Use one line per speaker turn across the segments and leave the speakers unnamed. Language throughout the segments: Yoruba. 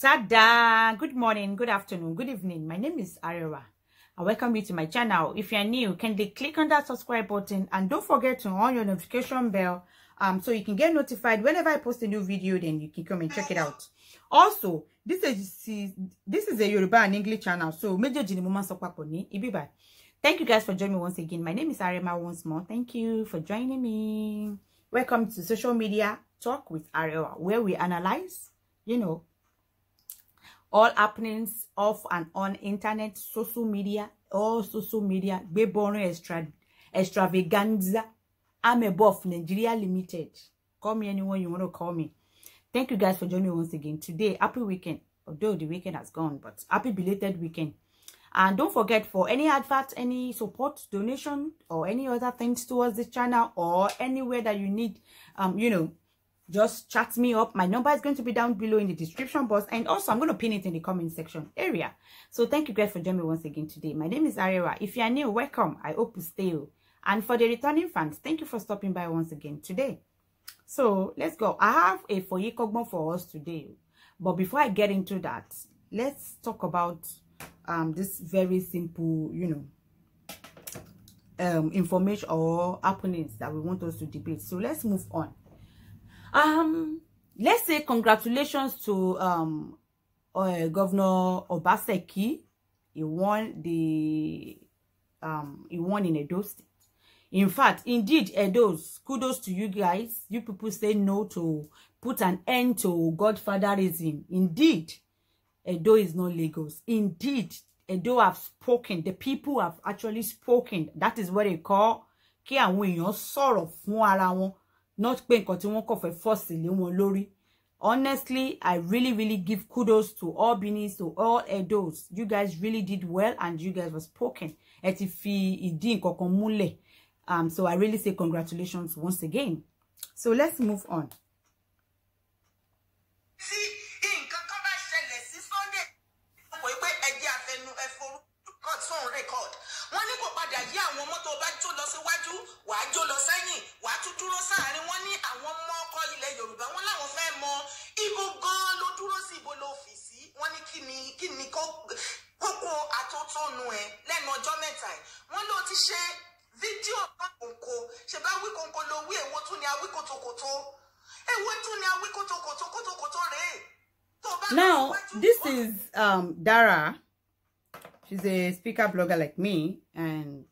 Tada! Good morning, good afternoon, good evening. My name is Dara. I welcome you to my channel. If you are new, kindly click on that subscribe button and don't forget to on your notification bell so you can get notified whenever I post a new video. Then you can come and check it out. Also, this is a Yoruba and English channel, so major jinimuma sokaponi ibiba. Thank you guys for joining me once again. My name is Arema once more. Thank you for joining me. Welcome to Social Media Talk with Arema, where we analyze, all happenings off and on internet, social media, all social media, Gbeborin extravaganza. I'm above Nigeria Limited. Call me anyone you want to call me. Thank you guys for joining me once again. Today, happy weekend. Although the weekend has gone, but happy belated weekend. And don't forget, for any advert, any support, donation, or any other things towards the channel, or anywhere that you need, just chat me up. My number is going to be down below in the description box, and also I'm going to pin it in the comment section area. So thank you guys for joining me once again today. My name is Dara. If you are new, welcome. I hope you stay. And for the returning fans, thank you for stopping by once again today. So let's go. I have a Kogbon for us today, but before I get into that, let's talk about this very simple, information or happenings that we want us to debate. So let's move on. Let's say congratulations to Governor Obaseki. He won in Edo State. In fact, indeed, Edo's, kudos to you guys. You people say no to put an end to godfatherism. Indeed, Edo is not Lagos. Indeed, Edo have spoken. The people have actually spoken. That is what they call kí àwọn èèyàn sọ̀rọ̀ fún ara wọn. Not pé nǹkan tí wọ́n kàn fẹ́ force lé wọn lórí. Honestly, I really give kudos to all Benis, to all Edos. You guys really did well and you guys were spoken. Ẹ ti fi ìdí nǹkan kan múlẹ̀. So I really say congratulations once again. So let's move on. Now, this is Dara. She's a speaker blogger like me, and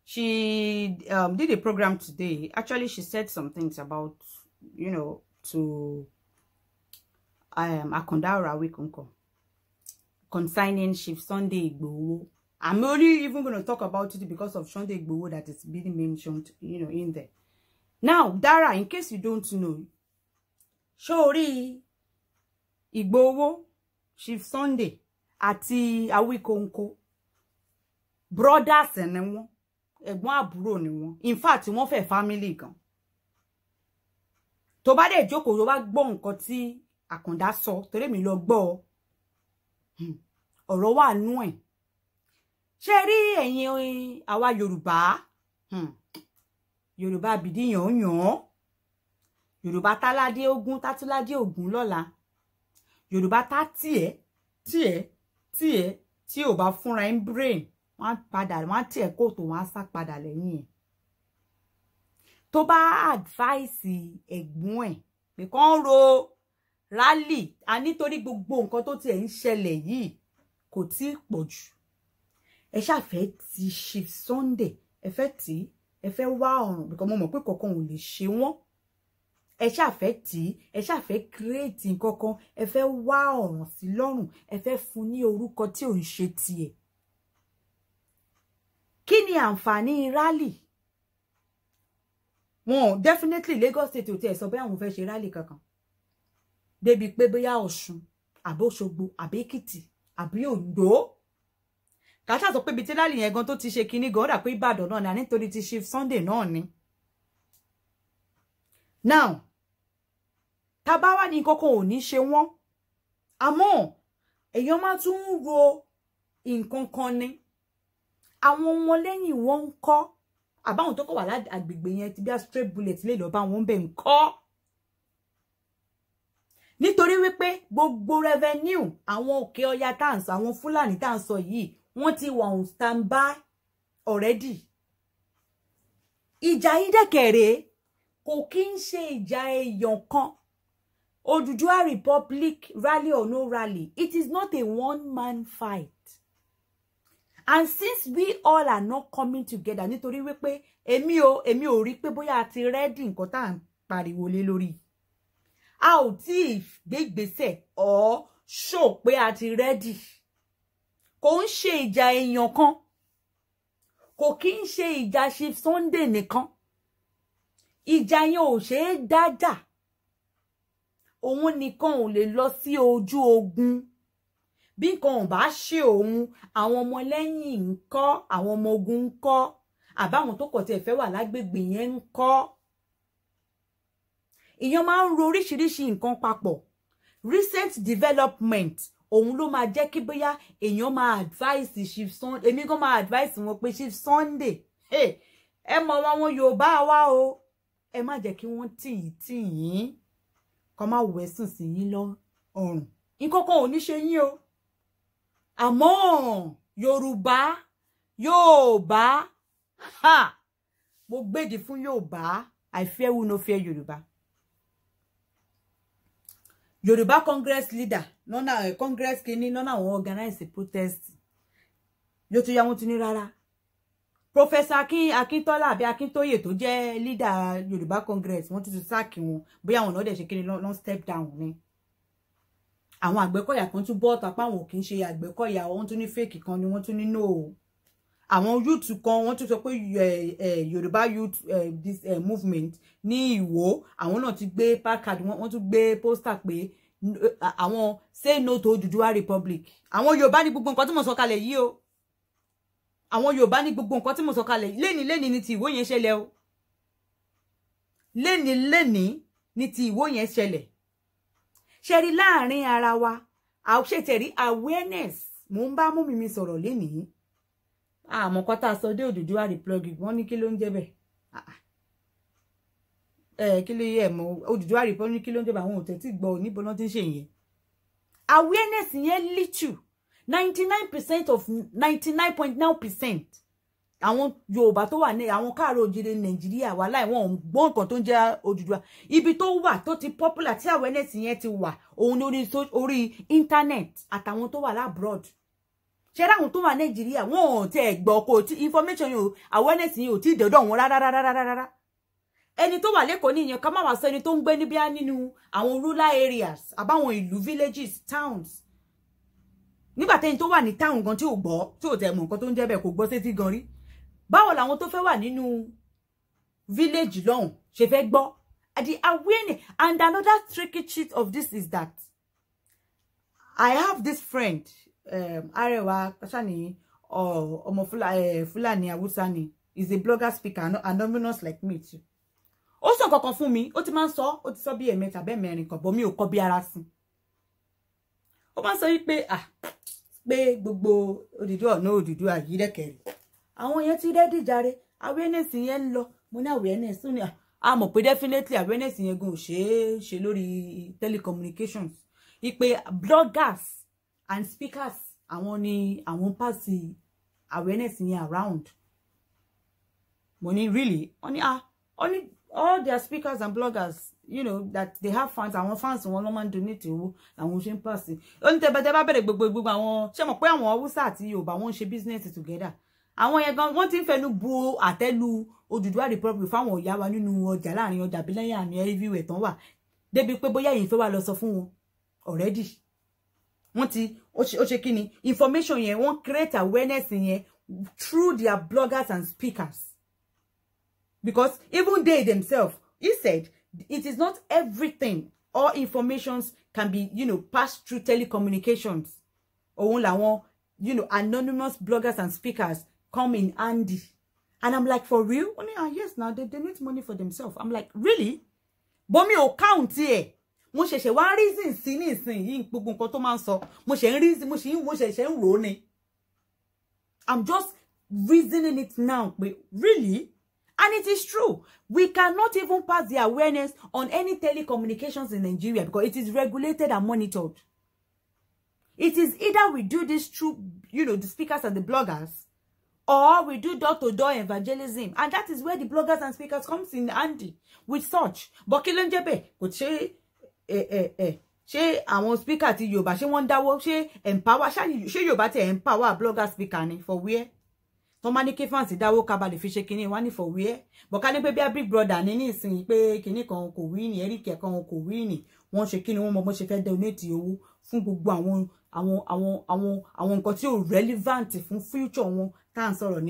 she did a program today. Actually, she said some things about, to Akanda Oro concerning Chief Sunday Igboho. I'm only even going to talk about it because of Sunday Igboho that is being mentioned, in there. Now, Dara, in case you don't know, Shori Igboho, Chief Sunday, àti Awikonko, brothers ni wọ́n, ẹ̀gbọ́n àbúrò ni wọ́n. In fact, wọ́n fẹ́ family gan. Tó bá dé jókòó, tó bá gbọ́ nǹkan tí Akanda sọ, torí mi lọ gbọ́. Ọ̀rọ̀ wà nú ẹ̀. Ṣé rí ẹ̀yin àwa Yorùbá? Yorùbá bìdí yàn. Yorùbá táládé ogún, tátúládé ogún lọ́la. Yorùbá tá tí ò bá fúnra in brain, wọ́n padà, wọ́n tí ẹ̀ kóòtò, wọ́n sá padà lẹ́yìn ẹ̀. Tó bá advice ẹ̀gbọ́n ẹ̀ pé kàn ro rally, a nítorí gbogbo nǹkan tó ti ẹ̀ ń ṣẹlẹ̀ yìí kò tí pọ̀ jù. Ẹ ṣàfẹ́ ti Chief Sunday, ẹ fẹ́ tí, ẹ fẹ́ wá ọ̀run, because mo mọ̀ pé kankan ò lè ṣe wọ́n. Ẹ ṣàfẹ́ tí, ẹ ṣàfẹ́ create nǹkankan, ẹ fẹ́ wá ọ̀ràn sí lọ́rùn, ẹ fẹ́ fún ní orúkọ tí ò ń ṣe tiẹ̀. Kí ni àǹfààní rally? Wọ́n definitely Lagos State ò tiẹ̀ sọ bóyá àwọn fẹ́ ṣe rally kankan. Débi pé bóyá Ọ̀ṣun, àbí Òṣogbo, àbí Èkìtì, àbí Oǹdó. Kàṣà sọ pé bí tí rally yẹn gan tó ti ṣe kinní gan, ó dà pé Ìbàdàn náà ni, nítorí ti Chief Sunday náà ni. Now, tabawa ni koko ò ní ṣe wọ́n. Àmọ́ èyàn máa tún ro nǹkan kan ni. Àwọn ọmọ lẹ́yìn wọn ńkọ́, àbáwọn tó kọ wà lágbègbè yẹn tí bí a straight bullet lè lọ bá wọn bẹ̀ ńkọ́. nítorí wípé gbogbo revenue àwọn òkè ọya tá ń sọ àwọn Fúlàní tá ń sọ yìí wọ́n ti wà on standby already. Ìjà yìí dẹ̀kẹ̀rẹ̀ kò kí ń ṣe ìjà èèyàn kan. Odùduwà Republic, rally or no rally, it is not a one-man fight. And since we all are not coming together, nítorí wípé èmi ò rí pé bóyá a ti ready nǹkan tá ń pariwo lé lórí. A ò tí gbé ìgbésẹ̀ or show pé a ti ready. Kò ń ṣe ìjà èèyàn kan. Kò kí ń ṣe ìjà Chief Sunday nìkan. Ìjà yẹn ò ṣe é dájà. Òun nìkan ò lè lọ sí ojú ogun. Bí nǹkan ò bá ṣe òun, àwọn ọmọ lẹ́yìn ń kọ́, àwọn ọmọ ogun ń kọ́, àbáwọn tó kọ̀ tí ẹ fẹ́ wà lágbègbè yẹn ń kọ́. Ìyẹn máa ń ro oríṣiríṣi nǹkan papọ̀. Recent development òun ló máa jẹ́ kí bóyá èèyàn máa advice Chief Sunday. Èmi gan máa advice wọn pé Chief Sunday, ẹ mọ̀ wọn Yorùbá wa o. Ẹ má jẹ́ kí wọ́n tì yín. Kọ́ máa wẹ̀ sùn sí yín lọ́rùn. Nǹkan kan ò ní ṣe yín o. Àmọ́ Yorùbá, ha! Mo gbèdì fún Yorùbá. I fear who no fear Yorùbá. Yorùbá Congress leader, nona Congress kini, nona wọ́n organize protest. Yo tún ya wọ́n tún ní rárá. Professor Akintola àbí Akintoye tó jẹ́ leader Yorùbá Congress, wọ́n tún sack wọn. Bóyá wọn no de ṣe kini lon step down ni. Àwọn Àgbẹ̀kọ̀yà kan tún bọ́ tapa wọn kì í ṣe Àgbẹ̀kọ̀yà, wọ́n tún ní fake kan ni wọ́n tún ní no. Àwọn youth kan wọ́n tún sọ pé Yorùbá youth this movement ní Ìwó, àwọn náà ti gbé placard, wọ́n tún gbé poster pé àwọn say no to Odùduwà Republic. Àwọn Yorùbá ní gbogbo nǹkan tí mo sọ kalẹ̀ yìí o. Àwọn Yorùbá ní gbogbo nǹkan tí mo sọ kalẹ̀ lẹ́ni ní ti Ìwó yẹn ṣẹlẹ̀ o. Lẹ́ni ní ti Ìwó yẹn ṣẹlẹ̀. Ṣé rí láàrin ara wa, a ṣe tẹ̀rí awareness. Mo ń bá mú mi sọ̀rọ̀ lẹ́ni. Àmọ́ kọ́ tá a sọ dé Odùduwà Republic, wọ́n ní kí ló ń jẹ́ bẹ́ẹ̀. Kí ló yẹ mọ́ Odùduwà Republic kí ló ń jẹ́ bẹ́ẹ̀, àwọn òtẹ̀ tí gbọ́ níbo lọ́n ti ń ṣe yẹn. Awareness yẹn little. 99% of 99.9% àwọn Yorùbá tó wà ní àwọn káàárọ̀ oòjíire Nàìjíríà wà láì wọn gbọ́ nǹkan tó ń jẹ́ Odùduwà. Ibi tó wà tó ti popular tí awareness yẹn ti wà òun ní orí internet àtàwọn tó wà labroad. Ṣé ráwọn tó wà Nàìjíríà wọn ò tẹ́ gbọ́ kò tí information yìí awareness yìí ò tí dọ̀dọ̀ wọn rárá. Ẹni tó wà lẹ́kọ̀ọ́ nìyẹn ká má wá sọ ẹni tó ń gbé níbí nínú àwọn rural areas àbáwọn ìlú villages towns. Nígbà tẹ́ni tó wà ní town gan tí ò gbọ́ tí ò tẹ́ mọ̀ nǹkan tó ń jẹ́ bẹ́ẹ̀ kò gbọ́ sétí gan rí. Báwo làwọn tó fẹ́ wà nínú village lọ́hùn ṣe fẹ́ gbọ́? The awareness. And another tricky cheat of this is that I have this friend Arewa Kashani or ọmọ Fulani Hausa ni, is a blogger speaker anonymous like me too. Ó sọ kankan fún mi, ó ti máa ń sọ, ó ti sọ bí ẹ̀mẹ́ta bẹ́ẹ̀ mẹ́rin kan, bọ́ mi ò kọ́ bí ara sí. Ó máa ń sọ wípé pé gbogbo Odùduwà ọ̀nà Odùduwà yìí dẹ́kẹ̀rẹ̀. Àwọn yẹn ti rẹ́dí jàre, awareness yẹn ń lọ. Mo ní awareness ní a mọ̀ pé definitely awareness yẹn gan ò ṣe lórí telecommunications. Ipe bloggers and speakers àwọn ni àwọn pass awareness yẹn around. Mo ní really? Only all their speakers and bloggers, you know, that they have fans, àwọn fans wọn ló máa ń donate owó àwọn ṣe ń pass. Ó ní tẹ́ bá bẹ̀rẹ̀ gbogbo àwọn ṣé mọ̀ pé àwọn Hausa àti Yorùbá wọ́n ṣe business together. Àwọn yẹn gan wọ́n ti ń fẹnu bu àtẹ́lu Odùduwà Republic fáwọn ìyá wa nínú ọjà láàrin ọjà bí lẹ́yìn àmì everywhere tán wà. Débi pé bóyá yìí fẹ́ wá lọ sọ fún wọn already. Wọ́n ti ó ṣe kíni information yẹn wọ́n create awareness yẹn through their bloggers and speakers. Because even they themselves, he said, it is not everything. All informations can be, you know, passed through telecommunications. Òun làwọn, you know, anonymous bloggers and speakers come in handy. And I'm like, for real? Only, yes, now they need money for themselves. I'm like, really? But me ò count here. Mo ṣẹ̀ṣẹ̀ wá reason sí nísìn yìí gbogbo nǹkan tó máa ń sọ. Mo ṣẹ̀ṣẹ̀ ń rò ni. I'm just reasoning it now. But really? And it is true. We cannot even pass the awareness on any telecommunications in Nigeria because it is regulated and monitored. It is either we do this through, you know, the speakers and the bloggers, or we do door-to-door evangelism. And that is where the bloggers and speakers comes in handy with such. But kilonjebe, could say, àwọn speaker ti Yorùbá, ṣé wọ́n dáwọ́, ṣé empower, ṣé Yorùbá te empower blogger speaker ni for where? Tomani ke fans dáwọ́ ká ba lè fi ṣe kíní wá ní for where? But ká ní pé bí Big Brother ní nísìn pé kíní kan kò wí ni, Eric kan kò wí ni, wọ́n ṣe kíní wọ́n mọ bó ṣe fẹ́ donate owó fún gbogbo àwọn nǹkan tí ó relevant fún future wọn tá ń sọ̀rọ̀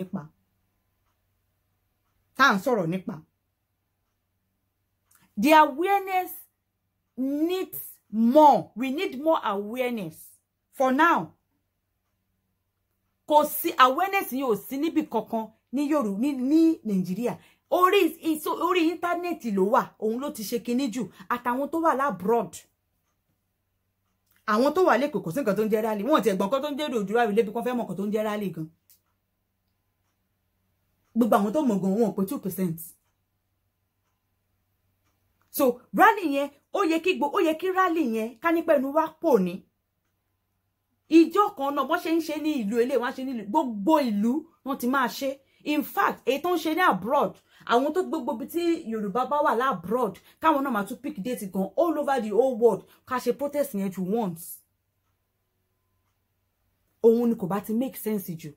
nípa. The awareness needs more. We need more awareness. For now, kò sí awareness yìí ò sí níbi kankan ní Yorùbá ní Nigeria. Orí internet ló wà, òun ló ti ṣe kíní jù, àtàwọn tó wà abroad. Àwọn tó wà lẹ́kọ̀ọ́ kò sí nǹkan tó ń jẹ́ rally. Wọ́n ti ẹ̀gbọ́n kan tó ń jẹ́ òjò rally lébi kan fẹ́ mọ̀ nǹkan tó ń jẹ́ rally gan. Gbogbo àwọn tó mọ̀ gan wọn pé 2%. So rally yẹn ó yẹ kí rally yẹn ká ní pẹ̀lú wá pò ní. Ìjọ kan náà bó ṣe ń ṣe ní ìlú ilé wọ́n ṣe ní gbogbo ìlú wọ́n ti máa ṣe. In fact, èyí tó ń ṣe ní abroad, àwọn tó gbogbo bí tí Yorùbá bá wà abroad, káwọn náà máa tún pick date gan all over the whole world ká ṣe protest yẹn to once. Òun ni kò bá ti make sense jù.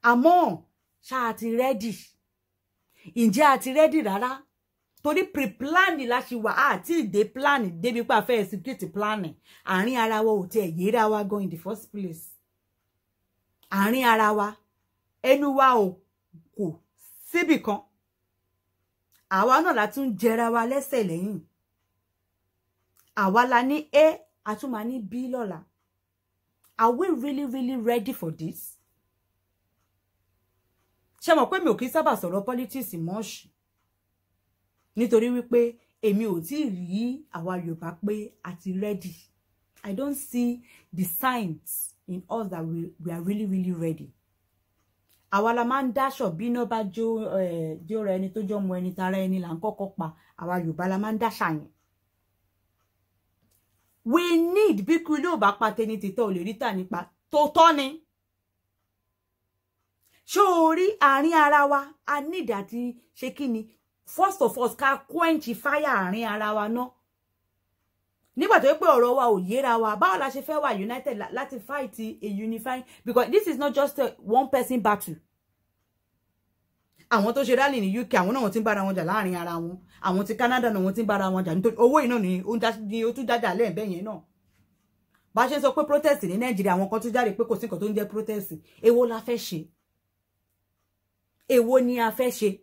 Àmọ́ ṣá ti ready. Ǹjẹ́ a ti ready rárá? Torí pre-plan la ṣì wà àti ìdè plan débi pé a fẹ́ execute plan. Àárín ara wa ò tiẹ̀ yéra wa gan in the first place. Àárín ara wa ẹnu wa ò kò síbì kan. Àwa náà la tún jẹra wa lẹ́sẹ̀ lẹ́yìn. Àwa la ní A, a tún máa ní B lọ́la. Are we really ready for this? Ṣé mọ̀ pé mi ò kí sábà sọ̀rọ̀ politics much. Nítorí wípé èmi ò tí rí àwa Yorùbá pé a ti ready. I don't see the signs in us that we are really ready. Àwa la máa ń dáṣọ bí iná bá jó ra ẹni tó jọ mọ ẹni tara ẹni là ń kọ́kọ́ pa. Àwa Yorùbá la máa ń dáṣà yẹn. We need bí kú ilé ò bá pa tẹni títọ́ ò lè rí tà nípa tó tọ́ ni. Ṣé o rí àárín ara wa a need àti ṣe kí ni? First of all, ká quench fire àárín ara wa náà. Nígbà tó yẹ pé ọ̀rọ̀ wa ò yéra wa, báwo la ṣe fẹ́ wà united láti fight a unifying, because this is not just a one person battle. Àwọn tó ṣe rally ní UK, àwọn náà wọ́n ti ń bára wọn jà láàrin ara wọn. Àwọn ti Canada náà wọ́n ti ń bára wọn jà nítorí owó iná ni ó tún dájà lẹ́ẹ̀bẹ̀ yẹn náà. Bá ṣe sọ pé protest ní Nigeria, àwọn kan tún jáde pé kò sí nǹkan tó ń jẹ́ protest. Èwo la fẹ́ ṣe? Èwo ni a fẹ́ ṣe?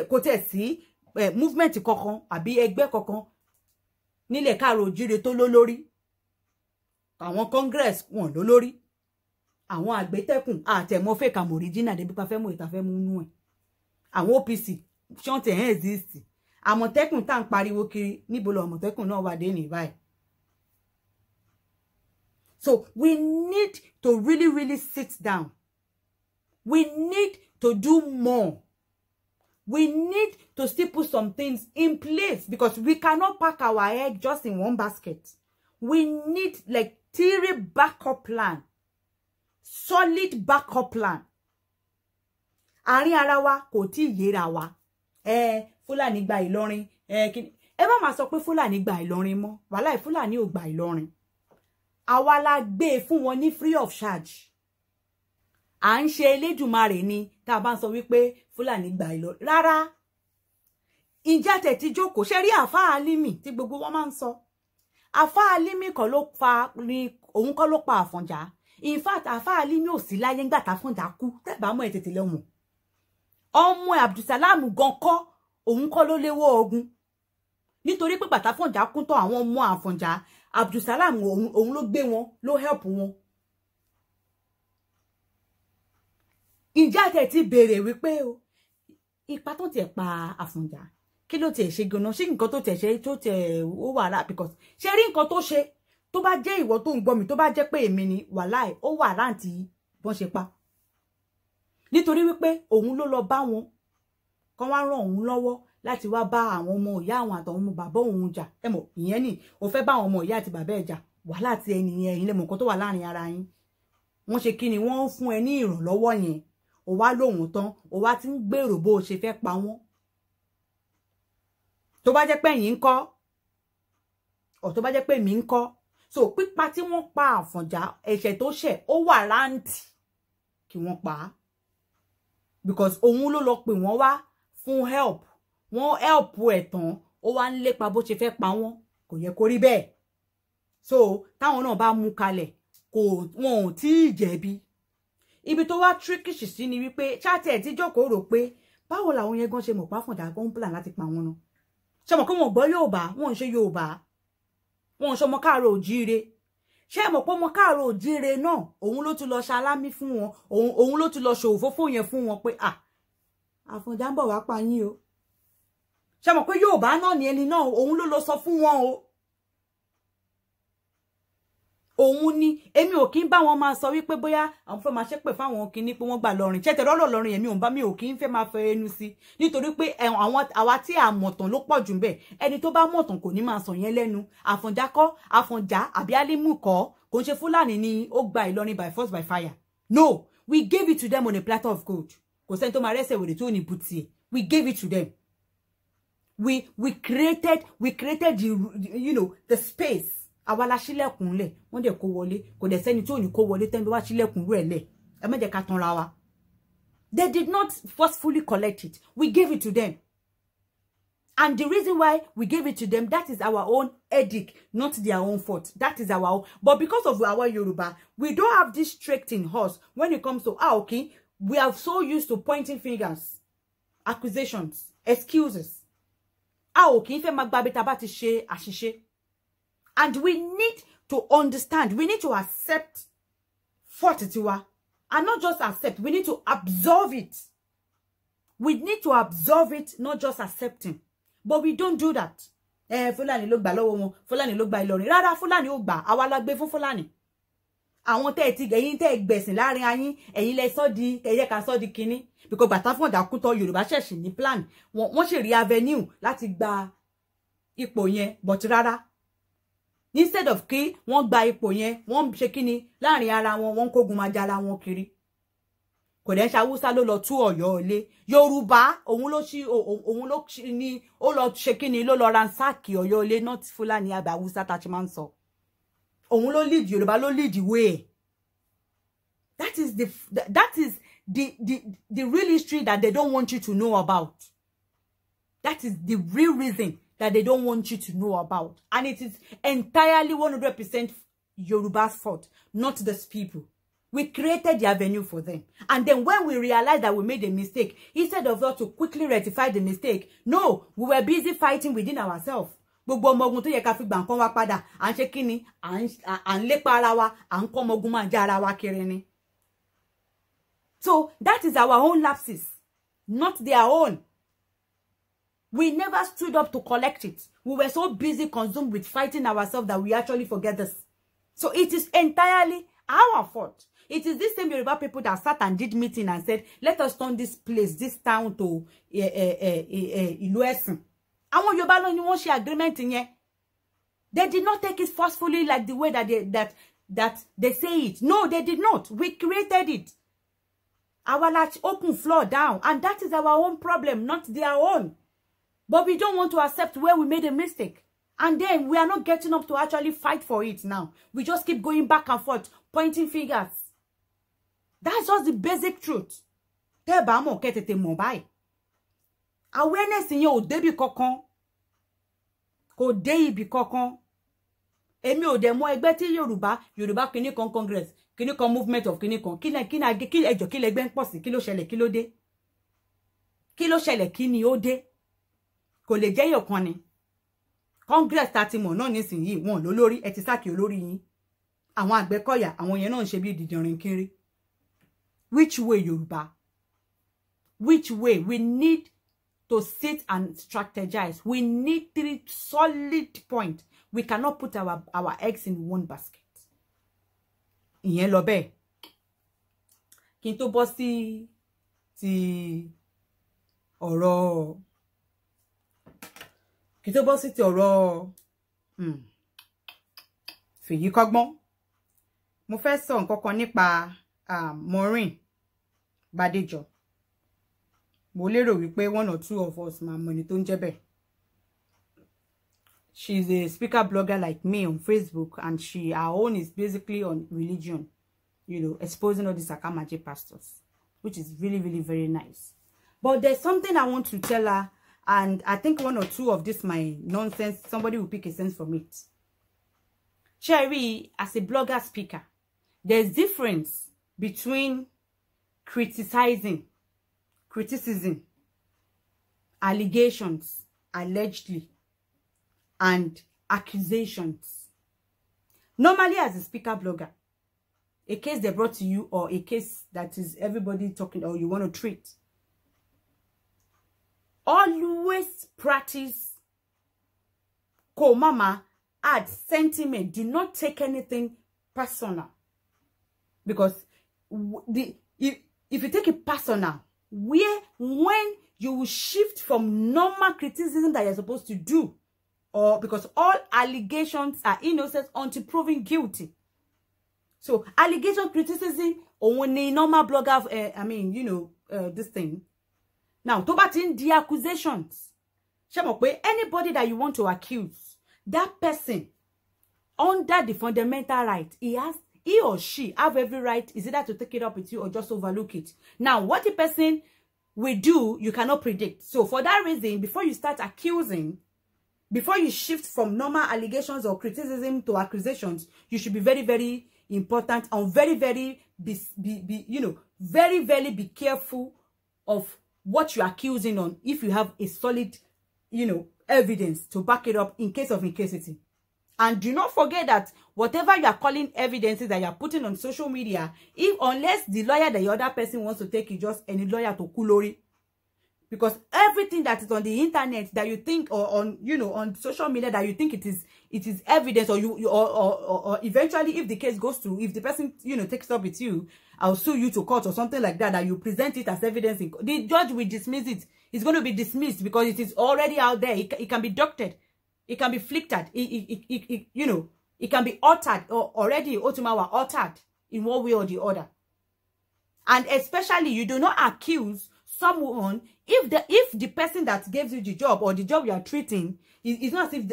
Kò tẹ̀ sí movement kankan àbí ẹgbẹ́ kankan nílẹ̀ káàró òjíire tó lólórí. Àwọn Congress wọn lólórí. Àwọn àgbétẹ́kùn àtẹ̀mọ́ fake am original débi pa fẹ́ mú ìta fẹ́ mú nú ẹ̀. Àwọn OPC ṣọ́ntẹ̀ ẹ̀ exist. Àmọ̀tẹ́kùn tá ń pariwo kiri níbo lọ àmọ̀tẹ́kùn náà wà dé ní báyìí. So we need to really sit down. We need to do more. We need to still put some things in place because we cannot pack our egg just in one basket. We need like 3 backup plan. Solid backup plan. Àárín ara wa kò tí yéra wa. Fúlàní gba Ìlọrin. Ẹ má máa sọ pé Fúlàní gba Ìlọrin mọ́. Wàláhì Fúlàní ò gba Ìlọrin. Àwa la gbé fún wọn ní free of charge. À ń ṣe Elédùmarè ni tá bá ń sọ wípé Fúlàní gba Ìlọrin. Rárá. Ǹjẹ́ tẹ́ ti jókòó ṣe rí Àfáà Alimi tí gbogbo wọn máa ń sọ. Àfáà Alimi kọ́ ló pa ni òun kọ́ ló pa Àfọ̀njá. In fact, Àfáà Alimi ò sí láyé ńgbà t'Àfọ̀njá kú. Tẹ́ bá mọ̀ ẹ tètè lọ mọ̀. Ọmọ Abdulsalam gan kọ́ òun kọ́ ló léwó ogun. Nítorí pé bàtà Àfọ̀njá kú tán àwọn ọmọ Àfọ̀njá Abdulsalam òun ló gbé wọn ló help wọn. Ǹjẹ́ tẹ́ ti béèrè wípé o ipa tó tẹ̀ pa Àfọ̀njá kí ló tẹ̀ ṣe gan-an ṣé nǹkan tó tẹ̀ ṣe tó tẹ̀ ó wà rà because ṣe rí nǹkan tó ṣe tó bá jẹ́ ìwọ tó ń gbọ́ mi tó bá jẹ́ pé èmi ni wàláì ó wà rántí bọ́n ṣe pa nítorí wípé òun ló lọ bá wọn kán wá ràn òun lọ́wọ́ láti wá bá àwọn ọmọ ìyá àwọn àtàwọn ọmọ bàbá òun jà ẹ mọ̀ ìyẹn ni ó fẹ́ bá àwọn ọmọ ìyá àti bàbá ẹ̀ jà wàhálà tí ẹni yẹn ẹ̀yin lè mọ̀ nǹkan tó wà láàrin ara yín wọ́n ṣe kí ni wọ́n fún ẹ ní ìrànlọ́wọ́ yẹn ó wá lóhùn tán ó wá ti ń gbèrò bó o ṣe fẹ́ pa wọ́n tó bá jẹ́ pé ẹ̀yin ń kọ́ ọ̀ tó bá jẹ́ pé mi ń kọ́ so pípa tí wọ́n pa Àfọ̀njá ẹ̀ṣẹ̀ tó ṣẹ̀ ó wà ráǹtì kí wọ́n pa á because òun ló lọ pè wọ́n wá fún help wọ́n help ẹ̀ tán ó wá ń lépa bó ṣe fẹ́ pa wọ́n kò yẹ kó rí bẹ́ẹ̀ so táwọn náà bá mú kalẹ̀ wọn ò tí ì jẹ̀bi ibi tó wá trickish sí ni wípé ṣáàtì ẹ̀ tí jókòó rò pé báwo làwọn yẹn gan ṣe mọ̀ pa Àfọ̀njá gan plan láti pa wọn náà ṣe mọ̀ pé wọn gbọ́ Yorùbá wọn ń ṣe Yorùbá wọn ń ṣọmọ káàárọ̀ òjíire ṣé mọ̀ pé ọmọ káàárọ̀ òjíire náà òun ló tún lọ ṣalámí fún wọn òun ló tún lọ ṣòfófó yẹn fún wọn pé Àfọ̀njá ń bọ̀ wá pa yín o ṣé mọ̀ pé Yorùbá náà ni ẹni náà òun ló lọ sọ fún wọn o òun ni èmi ò kí ń bá wọn máa sọ wípé bóyá àwọn fẹ́ máa ṣépè fáwọn kìíní pé wọ́n gbà lọ́rin ṣé tẹ̀rọ lọ́rin èmi ò kí ń fẹ́ máa fẹ́ ẹnu sí nítorí pé àwa tí a mọ̀tàn ló pọ̀ jù ń bẹ̀ ẹni tó bá mọ̀tàn kò ní máa sọ yẹn lẹ́nu Àfọ̀njá kọ́ Àfọ̀njá àbí Álímù kọ́ kò ń ṣe Fúlàní ni ó gba Ìlọrin by force by fire no we gave it to them on a platter of gold kò sẹ́ni tó máa rẹ́sẹ̀ wèrè tó ní bùtì ẹ̀ we gave it to them we created the space àwa la ṣílẹ̀kùn lẹ̀ wọ́n dẹ̀ kó wọlé kò dẹ̀ sẹ́ni tí ò ní kó wọlé tẹ́ni tó wá ṣílẹ̀kùn rú ẹ̀ lẹ̀ ẹ má jẹ́ ká tanra wa they did not forcefully collect it we gave it to them and the reason why we gave it to them that is our own edict not their own fault that is our own but because of our Yoruba we don't have this strength in us when it comes to okay we are so used to pointing fingers accusations excuses okay fẹ́ máa gbàgbé tá bá ti ṣe àṣìṣe. And we need to understand, we need to accept fortitude and not just accept, we need to absorb it. We need to absorb it, not just accepting. But we don't do that. Fúlàní ló gbà lọ́wọ́ wọn, Fúlàní ló gbà Ìlọrin. Rárá, Fúlàní ó gbà, àwa la gbé fún Fúlàní. Àwọn tẹ́ ti ẹ̀yin tẹ́ gbẹ̀sìn láàrin ayín, ẹ̀yin lẹ sọ di, ẹ̀yẹ ká sọ di kíní. Because bàtà fún ọ̀dàkútọ̀ Yorùbá ṣẹ̀ṣì ní plan. Wọ́n ṣì rí avenue láti gba ipò yẹn, but rárá. Instead of kí wọ́n gba ipò yẹn wọ́n ṣe kíni láàrin ara wọn wọ́n kógun máa jara wọn kiri kò dẹ̀ ṣe Haúsá ló lọ tú Ọ̀yọ́ ilé Yorùbá òun ló ní ó lọ ṣe kíni ló lọ ransack Ọ̀yọ́ ilé not Fúlàní àbí Haúsá tá ti máa ń sọ òun ló lead Yorùbá ló lead way that is the real history that they don't want you to know about. That is the real reason that they don't want you to know about. And it is entirely 100% Yoruba's fault, not these people. We created the avenue for them. And then when we realized that we made a mistake, instead of us to quickly rectify the mistake, no, we were busy fighting within ourselves. Gbogbo ọmọ ogun tó yẹ ká fi gbà nǹkan wá padà à ń ṣe kíni à ń lépa ara wa à ń kọ́ ọmọ ogun máa já ara wa kiri ni. So that is our own lapses, not their own. We never stood up to collect it. We were so busy consumed with fighting ourselves that we actually forget this. So it is entirely our fault. It is this same Yoruba people that sat and did meeting and said, let us turn this place, this town to Ìlú Ẹ̀sìn. Àwọn Yoruba ló ní wọ́n ṣe agreement yẹn. They did not take it forcefully like the way that they say it. No, they did not. We created it. Our large open floor down. And that is our own problem, not their own. But we don't want to accept where we made a mistake. And then we are not getting up to actually fight for it now. We just keep going back and forth, pointing fingers. That's just the basic truth. Awareness in your debi kokon. Ko de ibi kokon. Emi o de mo egbe ti Yoruba kini kon Congress, kini kon movement of kini kon. Kini ejo ki legbe npo si, ki lo ṣẹlẹ̀, ki lo dé. Ki lo ṣẹlẹ̀, ki ni ó dé. Kò lè jẹ́ yọ̀kan ni. Congress tá ti mọ̀ náà nísìnyí wọn ló lórí ẹ ti sákì olórí yín. Àwọn Àgbẹ̀kọ̀yà àwọn yẹn náà ń ṣe bí dìdìnrín kiri. Which way Yoruba? Which way? We need to sit and strategize. We need 3 solid points. We cannot put our eggs in one basket. Ìyẹn lọ bẹ́ẹ̀. Kí n tó bọ́ sí ti ọ̀rọ̀ kí tó bọ́ sí ti ọ̀rọ̀ Fèyí Kọ́gbọ́n mo fẹ́ sọ nǹkan kan nípa Maureen Bádéjọ. Mo lérò wípé one or two of us máa mọ̀ ẹni tó ń jẹ́ bẹ́ẹ̀. She's a speaker blogger like me on Facebook, and her own is basically on religion, you know, exposing all these Akamaje pastors, which is really, really very nice. But there's something I want to tell her, and I think one or two of this my nonsense, somebody will pick a sense from it. Cherry, as a blogger speaker, there's difference between criticism, allegations, allegedly, and accusations. Normally, as a speaker blogger, a case they brought to you, or a case that is everybody talking, or you want to treat, always practice mama, add sentiment. Do not take anything personal, because if you take it personal, when you will shift from normal criticism that you're supposed to do, or because all allegations are innocent until proven guilty. So allegation, criticism, only normal blogger, this thing. Now, to bat in the accusations, anybody that you want to accuse, that person, under the fundamental right, he or she have every right, is either to take it up with you or just overlook it. Now, what the person will do, you cannot predict. So for that reason, before you start accusing, before you shift from normal allegations or criticism to accusations, you should be very, very important and very, very be careful of what you're accusing on, if you have a solid, evidence to back it up in case of incasity. And do not forget that whatever you are calling evidences that you are putting on social media, unless the lawyer that the other person wants to take, is just any lawyer to kulori. Because everything that is on the internet that you think, or on on social media that you think it is evidence, or eventually, if the case goes through, if the person takes up with you, I'll sue you to court or something like that, that you present it as evidence, the judge will dismiss it. It's going to be dismissed because it is already out there. It can be doctored, it can be flickered, it can be altered, or already Otumawa altered in one way or the other. And especially, you do not accuse someone if the person that gives you the job, or the job you are treating, it's not as if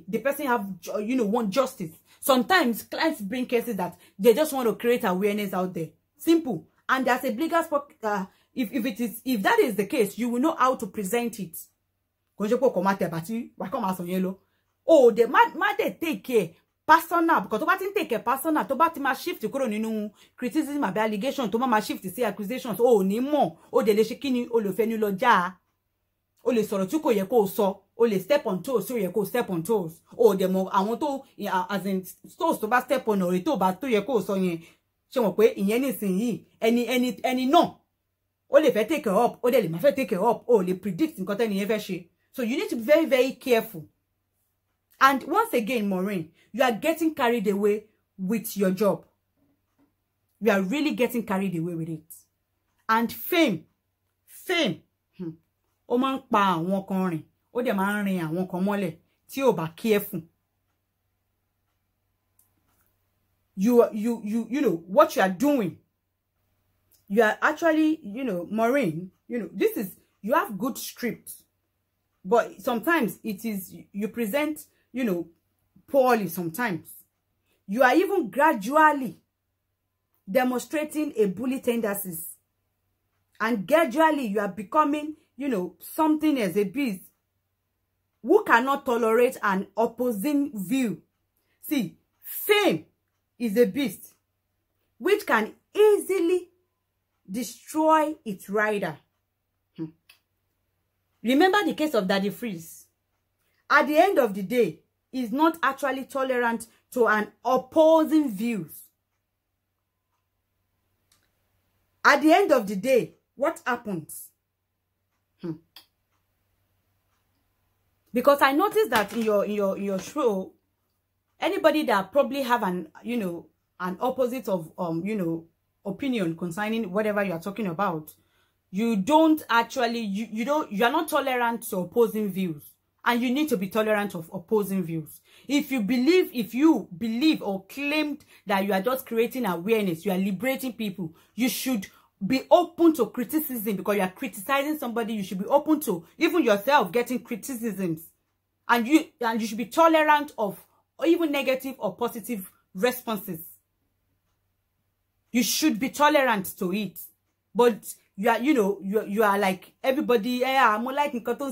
the person have want justice. Sometimes clients bring cases that they just want to create awareness out there. Simple. And as a blogger, if that is the case, you will know how to present it. Oh, they might take care personal, because to batin take care personal, to batin ma shift kúrò nínú criticism àbí allegation, to ma shift sí accusations. Oh, ni mo, o de lè ṣe kíni, o lè fẹnu lọ já, o lè sọ̀rọ̀ tí kò yẹ kó sọ, o lè step on toes, so yẹ kó step on toes. Oh, de mo àwọn tó as in toes to ba step on, or tó bá tó yẹ kó sọ yẹn. Ṣé mọ̀ pé ìyẹn nísìnyí ẹni no, o lè fẹ́ take up, o de lè má fẹ́ take up, o lè predict nǹkan tẹ́ni yẹn fẹ́ ṣe. So you need to be very, very careful. And once again, Maureen, you are getting carried away with your job. You are really getting carried away with it. And fame, ó máa ń pa àwọn kan rìn, ó dẹ̀ máa ń rin àwọn kan mọ́lẹ̀ tí ò bá careful. You know what you are doing. You are actually, Maureen, this is, you have good script, but sometimes it is, you present, poorly sometimes. You are even gradually demonstrating a bully tendencies. And gradually you are becoming, something as a beast who cannot tolerate an opposing view. See, fame is a beast which can easily destroy its rider. Remember the case of Daddy Freeze. At the end of the day, is not actually tolerant to an opposing views. At the end of the day, what happens? Because I noticed that in your show, anybody that probably have an an opposite of opinion concerning whatever you are talking about, you don't actually, you are not tolerant to opposing views. And you need to be tolerant of opposing views. If you believe or claimed that you are just creating awareness, you are liberating people, you should be open to criticism. Because you are criticizing somebody, you should be open to even yourself getting criticisms. And you should be tolerant of even negative or positive responses. You should be tolerant to it. But you are, you are like everybody. I'm like blah blah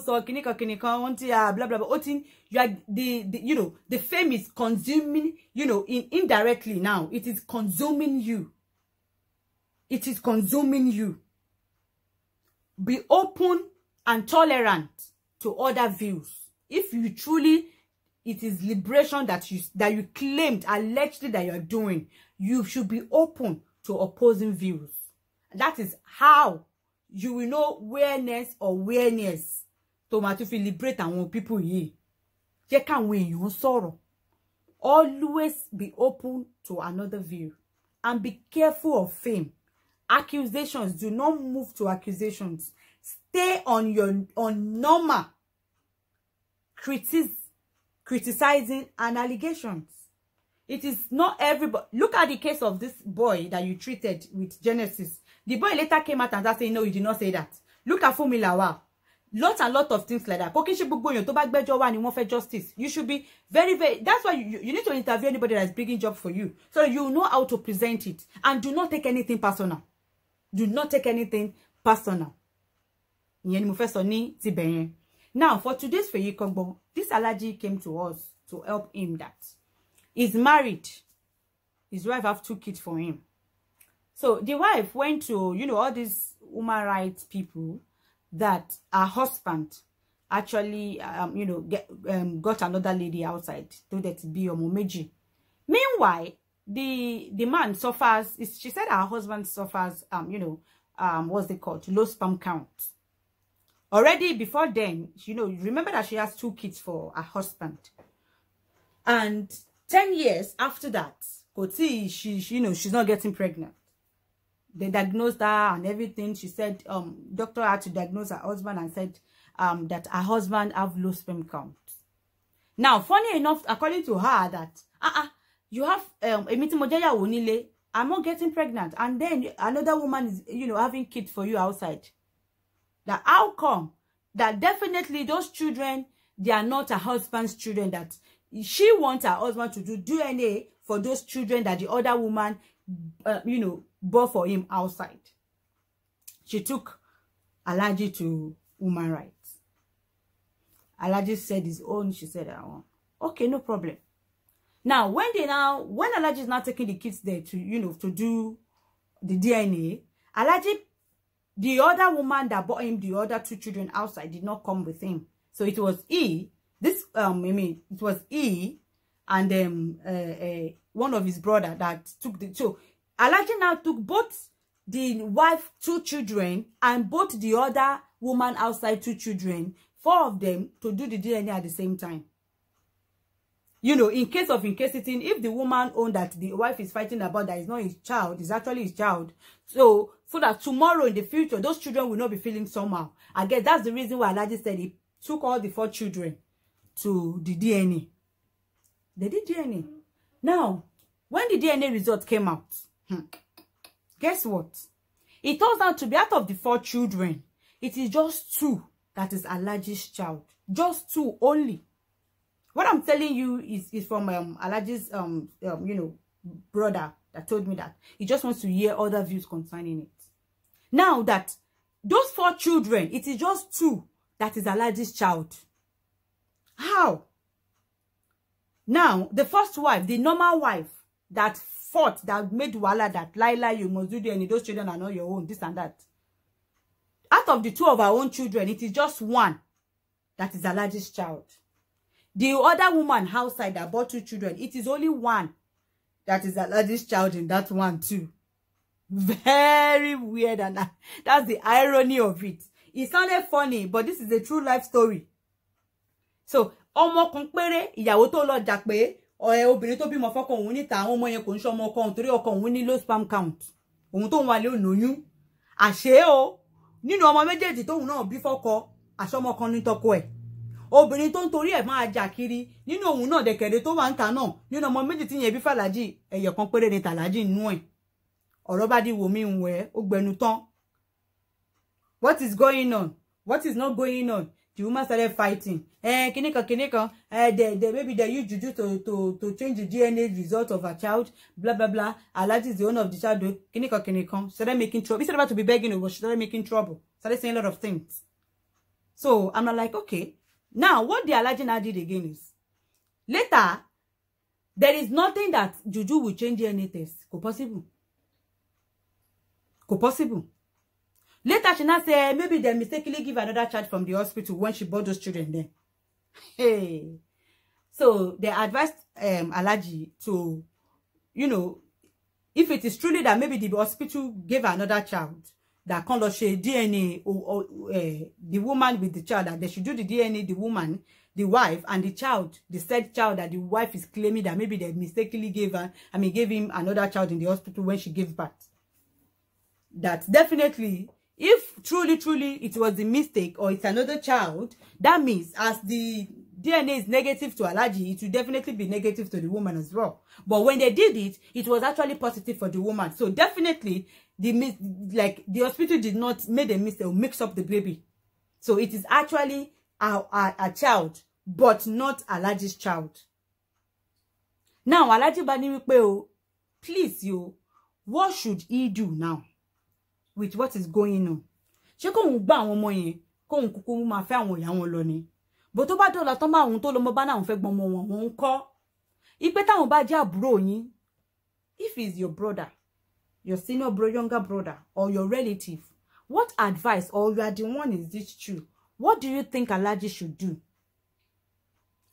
blah. You are the fame is consuming. Indirectly now it is consuming you. It is consuming you. Be open and tolerant to other views. If you truly, it is liberation that you claimed allegedly that you are doing, you should be open to opposing views. That is how you will know awareness or awareness to liberate and people here. You can win your sorrow. Always be open to another view and be careful of fame. Accusations, do not move to accusations. Stay on normal criticizing and allegations. It is not everybody. Look at the case of this boy that you treated with Genesis. The boy later came out and said, no, you did not say that. Look at Fumilawa. Lots and lots of things like that. Justice. You should be very, very, that's why you need to interview anybody that's bringing job for you. So you know how to present it. And do not take anything personal. Do not take anything personal. Now, for today's Feyi Kogbon, this allergy came to us to help him that. He's married. His wife have 2 kids for him. So the wife went to, all these human rights people that her husband actually, got another lady outside to that be a momeji. Meanwhile, the man suffers. She said her husband suffers, what's they called? Low sperm count. Already before then, remember that she has 2 kids for her husband. And 10 years after that, she's not getting pregnant. They diagnosed her and everything. She said, doctor had to diagnose her husband and said that her husband have low sperm count. Now, funny enough, according to her, that you have I'm not getting pregnant, and then another woman is having kids for you outside. That how come that definitely those children, they are not her husband's children, that she wants her husband to do DNA for those children that the other woman, bought for him outside. She took allergy to human rights. Allergy said his own. She said, okay, no problem. Now, when allergy is now taking the kids there to, to do the DNA, allergy, the other woman that bought him the other 2 children outside did not come with him. So it was it was he and one of his brother that took the. So Allergy now took both the wife 2 children and both the other woman outside 2 children, 4 of them, to do the DNA at the same time. In case of incapacitating, if the woman owned that the wife is fighting about that is not his child, is actually his child. So that tomorrow in the future, those children will not be feeling somehow. I guess that's the reason why Allergy said he took all the 4 children to the DNA. They did DNA. Now, when the DNA result came out, guess what? It turns out to be out of the 4 children, it is just 2 that is Allergy's child. Just 2 only. What I'm telling you is from Allergy's brother that told me that. He just wants to hear other views concerning it. Now that those 4 children, it is just 2 that is Allergy's child. How? Now, the first wife, the normal wife that fought, that made wala, that Laila, you must do and those children are not your own, this and that. Out of the 2 of our own children, it is just 1 that is Allergy's child. The other woman outside that bought 2 children, it is only 1 that is Allergy's child in that one too. Very weird, and that's the irony of it. It sounded funny, but this is a true life story. So, ọmọ kan péré ìyàwó tó lọ jà pé obìnrin tó bímọ fọ́kọ òun níta àwọn ọmọ yẹn kò ń ṣọmọ ọkọ òun torí ọkọ òun ní low sperm count. Òun tó ń wálé ònòyún. Àṣé o, nínú ọmọ méjèèjì tóun náà bí fọ́kọ àṣọmọ kan ní tọkọ ẹ̀ obìnrin tó ń torí ẹ̀ máa jà kiri nínú òun náà dẹ̀kẹ̀dẹ̀ tó wà ń ta náà nínú ọmọ méjì tí yẹn bí fàlájì ẹ̀yọ̀ kan péré ni tàlájì nínú ẹ̀ ọ̀rọ̀ bá di wò mí ń wẹ̀ ó gbẹnu tán. What is going on? What is not going on? The woman started fighting. Kinikan. Maybe they use juju to change the DNA result of her child. Blah blah blah. Alaji is the owner of the child. Kinikan. Started making trouble. Instead about to be begging, but she started making trouble. Started saying a lot of things. So I'm not like, okay. Now what the Alaji now did again is later there is nothing that juju will change DNA test. Go possible. Later, she now say maybe they mistakenly give another child from the hospital when she brought those children there. Hey. So they advised Alaji to, you know, if it is truly that maybe the hospital gave another child, that kind of share DNA or the woman with the child, that they should do the DNA, the woman, the wife, and the child, the said child that the wife is claiming that maybe they mistakenly gave him another child in the hospital when she gave birth. That definitely, if truly it was the mistake or it's another child, that means as the DNA is negative to Alaji, it will definitely be negative to the woman as well. But when they did it, it was actually positive for the woman. So definitely, the hospital did not make a mistake or mix up the baby. So it is actually a child, but not Alaji's child. Now, Alaji Bani Wipeo, please you, what should he do now with what is going on? Ṣé kò ń gbà àwọn ọmọ yẹn kò ń kúkú máa fẹ́ àwọn ìyá wọn lọ ni. Bó tó bá dọ̀la tán bá àwọn tó lọ mọ bá náà fẹ́ gbọ́n ọmọ wọn ń kọ́. Ipe táwọn bá jẹ́ àbúrò yín, if he's your brother, your senior brother, younger brother, or your relative, what advice, or you are the one, is this true? What do you think Alaji should do?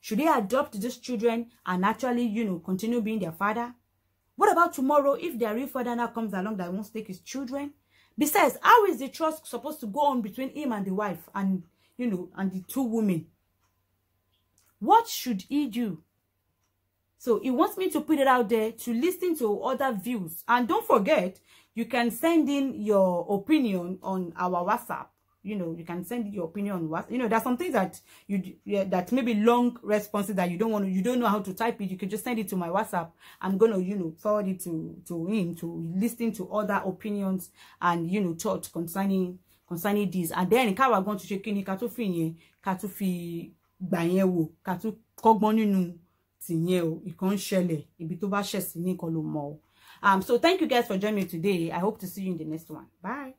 Should he adopt these children and actually, you know, continue being their father? What about tomorrow if their real father now comes along that wants to take his children? Besides, how is the trust supposed to go on between him and the wife and, you know, and the two women? What should he do? So he wants me to put it out there to listen to other views. And don't forget, you can send in your opinion on our WhatsApp. You know, you can send your opinion on WhatsApp. You know, there's some things that that maybe long responses that you don't know how to type it. You can just send it to my WhatsApp. I'm gonna, you know, forward it to him to listen to other opinions and, you know, thoughts concerning this. And then we're going to check in katufi gbayewo katu kogbon nínú tiyen o ikon ṣẹlẹ̀ ibi tó bá ṣẹ̀ sí ní kan ló mọ̀. So thank you guys for joining me today. I hope to see you in the next one. Bye.